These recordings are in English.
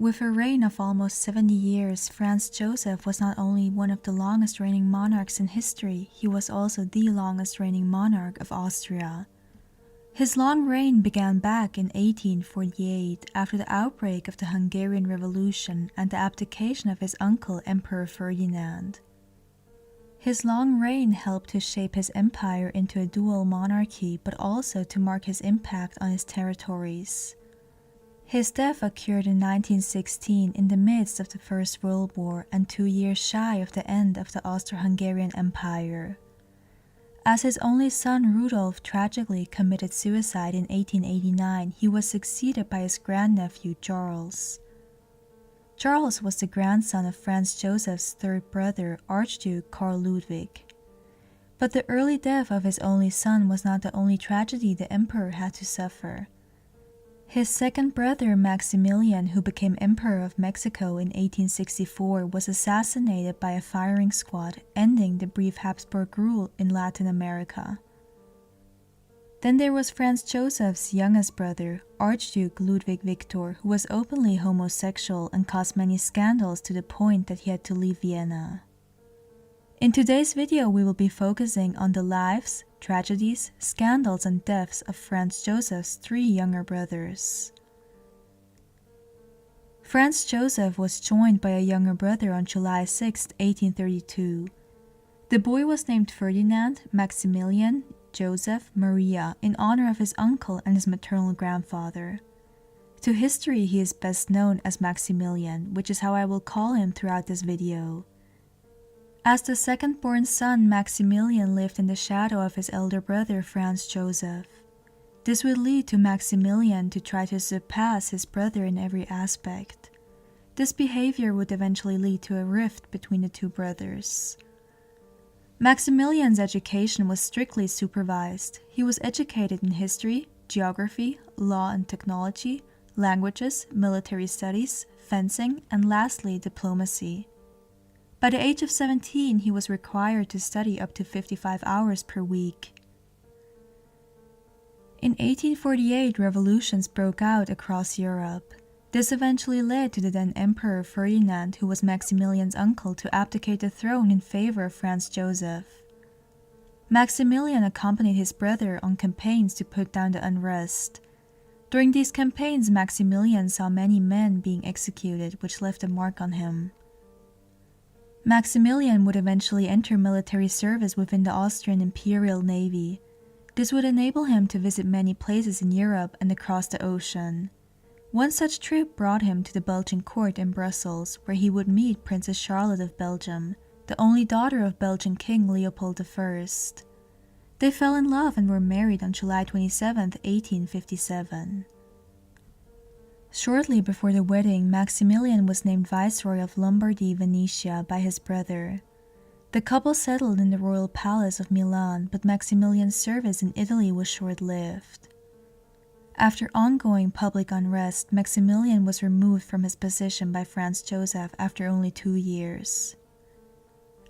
With a reign of almost 70 years, Franz Joseph was not only one of the longest reigning monarchs in history, he was also the longest reigning monarch of Austria. His long reign began back in 1848 after the outbreak of the Hungarian Revolution and the abdication of his uncle Emperor Ferdinand. His long reign helped to shape his empire into a dual monarchy, but also to mark his impact on his territories. His death occurred in 1916 in the midst of the First World War and 2 years shy of the end of the Austro-Hungarian Empire. As his only son Rudolf tragically committed suicide in 1889, he was succeeded by his grandnephew Charles. Charles was the grandson of Franz Joseph's third brother, Archduke Karl Ludwig. But the early death of his only son was not the only tragedy the emperor had to suffer. His second brother Maximilian, who became Emperor of Mexico in 1864, was assassinated by a firing squad, ending the brief Habsburg rule in Latin America. Then there was Franz Joseph's youngest brother, Archduke Ludwig Victor, who was openly homosexual and caused many scandals to the point that he had to leave Vienna. In today's video, we will be focusing on the lives, tragedies, scandals, and deaths of Franz Joseph's 3 younger brothers. Franz Joseph was joined by a younger brother on July 6, 1832. The boy was named Ferdinand, Maximilian, Joseph, Maria in honor of his uncle and his maternal grandfather. To history, he is best known as Maximilian, which is how I will call him throughout this video. As the second-born son, Maximilian lived in the shadow of his elder brother Franz Joseph. This would lead to Maximilian to try to surpass his brother in every aspect. This behavior would eventually lead to a rift between the 2 brothers. Maximilian's education was strictly supervised. He was educated in history, geography, law and technology, languages, military studies, fencing, and lastly, diplomacy. By the age of 17, he was required to study up to 55 hours per week. In 1848, revolutions broke out across Europe. This eventually led to the then Emperor Ferdinand, who was Maximilian's uncle, to abdicate the throne in favor of Franz Joseph. Maximilian accompanied his brother on campaigns to put down the unrest. During these campaigns, Maximilian saw many men being executed, which left a mark on him. Maximilian would eventually enter military service within the Austrian Imperial Navy. This would enable him to visit many places in Europe and across the ocean. One such trip brought him to the Belgian court in Brussels, where he would meet Princess Charlotte of Belgium, the only daughter of Belgian King Leopold I. They fell in love and were married on July 27, 1857. Shortly before the wedding, Maximilian was named Viceroy of Lombardy, Venetia by his brother. The couple settled in the royal palace of Milan, but Maximilian's service in Italy was short-lived. After ongoing public unrest, Maximilian was removed from his position by Franz Joseph after only 2 years.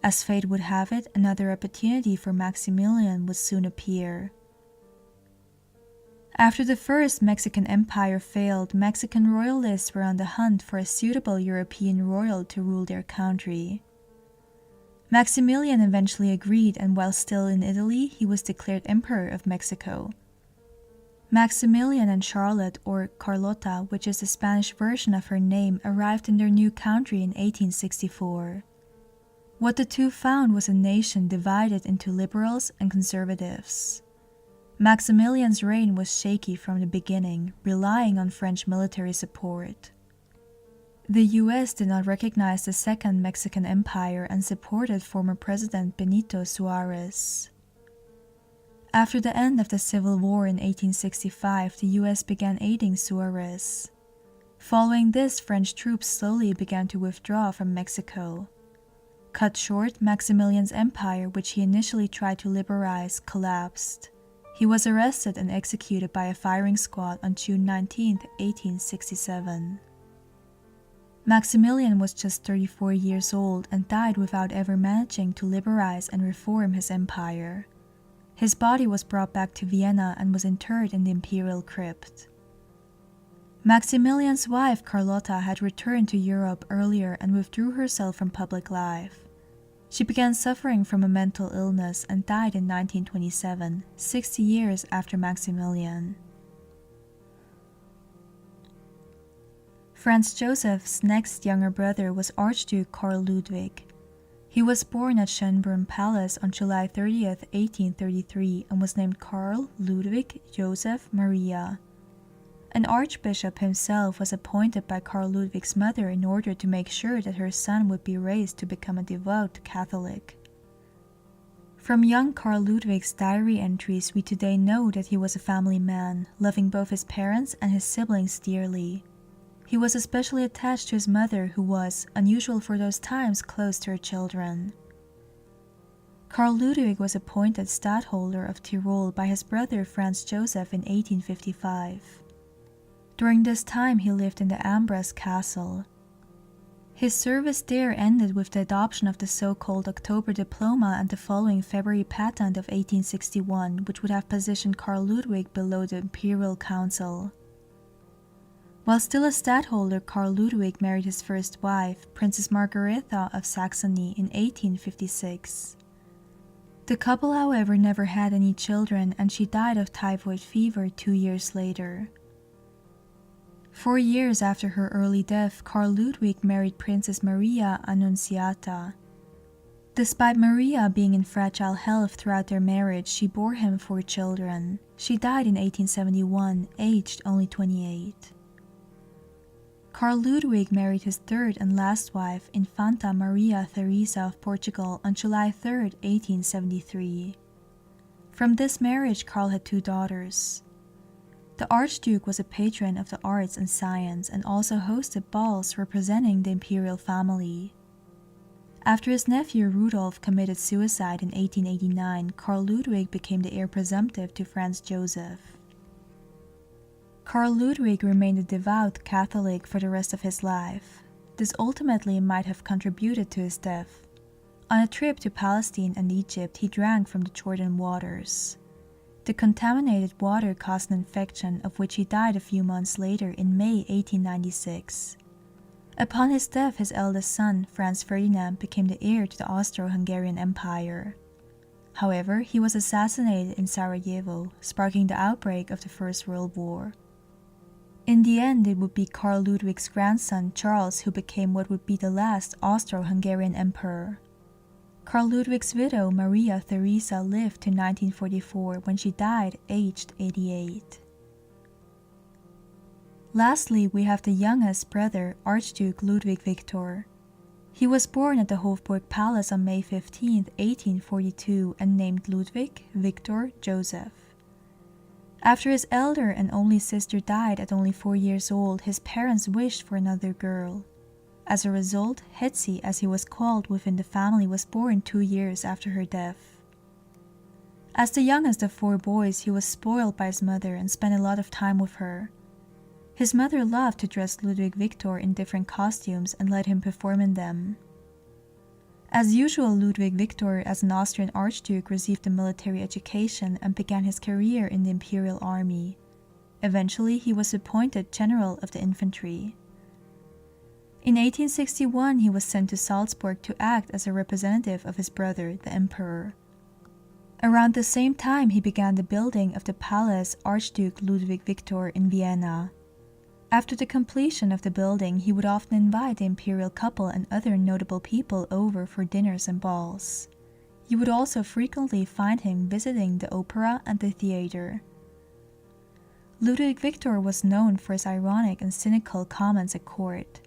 As fate would have it, another opportunity for Maximilian would soon appear. After the first Mexican Empire failed, Mexican royalists were on the hunt for a suitable European royal to rule their country. Maximilian eventually agreed, and while still in Italy, he was declared Emperor of Mexico. Maximilian and Charlotte, or Carlota, which is the Spanish version of her name, arrived in their new country in 1864. What the 2 found was a nation divided into liberals and conservatives. Maximilian's reign was shaky from the beginning, relying on French military support. The US did not recognize the Second Mexican Empire and supported former President Benito Juárez. After the end of the Civil War in 1865, the US began aiding Juárez. Following this, French troops slowly began to withdraw from Mexico. Cut short, Maximilian's empire, which he initially tried to liberalize, collapsed. He was arrested and executed by a firing squad on June 19, 1867. Maximilian was just 34 years old and died without ever managing to liberalize and reform his empire. His body was brought back to Vienna and was interred in the imperial crypt. Maximilian's wife Carlotta had returned to Europe earlier and withdrew herself from public life. She began suffering from a mental illness and died in 1927, 60 years after Maximilian. Franz Joseph's next younger brother was Archduke Karl Ludwig. He was born at Schönbrunn Palace on July 30, 1833, and was named Karl Ludwig Joseph Maria. An archbishop himself was appointed by Karl Ludwig's mother in order to make sure that her son would be raised to become a devout Catholic. From young Karl Ludwig's diary entries, we today know that he was a family man, loving both his parents and his siblings dearly. He was especially attached to his mother, who was, unusual for those times, close to her children. Karl Ludwig was appointed Stadtholder of Tyrol by his brother Franz Joseph in 1855. During this time, he lived in the Ambras Castle. His service there ended with the adoption of the so-called October Diploma and the following February Patent of 1861, which would have positioned Karl Ludwig below the Imperial Council. While still a stadtholder, Karl Ludwig married his first wife, Princess Margaretha of Saxony, in 1856. The couple, however, never had any children, and she died of typhoid fever 2 years later. 4 years after her early death, Karl Ludwig married Princess Maria Annunziata. Despite Maria being in fragile health throughout their marriage, she bore him 4 children. She died in 1871, aged only 28. Karl Ludwig married his third and last wife, Infanta Maria Theresa of Portugal, on July 3, 1873. From this marriage, Karl had 2 daughters. The Archduke was a patron of the arts and science and also hosted balls representing the imperial family. After his nephew Rudolf committed suicide in 1889, Karl Ludwig became the heir presumptive to Franz Joseph. Karl Ludwig remained a devout Catholic for the rest of his life. This ultimately might have contributed to his death. On a trip to Palestine and Egypt, he drank from the Jordan waters. The contaminated water caused an infection, of which he died a few months later in May 1896. Upon his death, his eldest son, Franz Ferdinand, became the heir to the Austro-Hungarian Empire. However, he was assassinated in Sarajevo, sparking the outbreak of the First World War. In the end, it would be Karl Ludwig's grandson, Charles, who became what would be the last Austro-Hungarian emperor. Karl Ludwig's widow, Maria Theresa, lived to 1944 when she died aged 88. Lastly, we have the youngest brother, Archduke Ludwig Victor. He was born at the Hofburg Palace on May 15, 1842, and named Ludwig Victor Joseph. After his elder and only sister died at only 4 years old, his parents wished for another girl. As a result, Hetzi, as he was called within the family, was born 2 years after her death. As the youngest of 4 boys, he was spoiled by his mother and spent a lot of time with her. His mother loved to dress Ludwig Victor in different costumes and let him perform in them. As usual, Ludwig Victor, as an Austrian archduke, received a military education and began his career in the imperial army. Eventually, he was appointed general of the infantry. In 1861, he was sent to Salzburg to act as a representative of his brother, the emperor. Around the same time, he began the building of the palace Archduke Ludwig Victor in Vienna. After the completion of the building, he would often invite the imperial couple and other notable people over for dinners and balls. You would also frequently find him visiting the opera and the theater. Ludwig Victor was known for his ironic and cynical comments at court.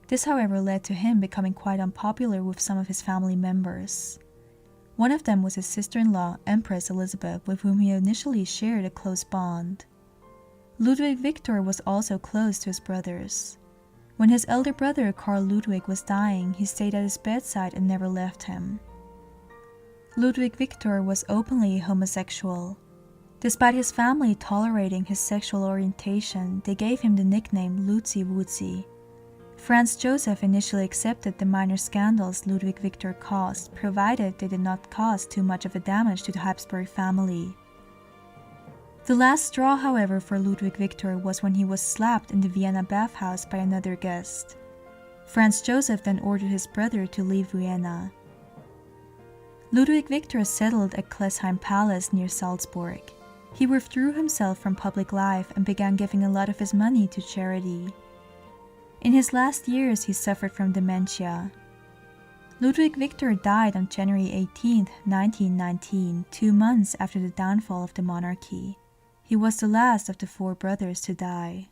This, however, led to him becoming quite unpopular with some of his family members. One of them was his sister-in-law, Empress Elizabeth, with whom he initially shared a close bond. Ludwig Victor was also close to his brothers. When his elder brother, Karl Ludwig, was dying, he stayed at his bedside and never left him. Ludwig Victor was openly homosexual. Despite his family tolerating his sexual orientation, they gave him the nickname Luzi Wutzi. Franz Joseph initially accepted the minor scandals Ludwig Victor caused, provided they did not cause too much of a damage to the Habsburg family. The last straw, however, for Ludwig Victor was when he was slapped in the Vienna bathhouse by another guest. Franz Joseph then ordered his brother to leave Vienna. Ludwig Victor settled at Klesheim Palace near Salzburg. He withdrew himself from public life and began giving a lot of his money to charity. In his last years, he suffered from dementia. Ludwig Victor died on January 18, 1919, 2 months after the downfall of the monarchy. He was the last of the 4 brothers to die.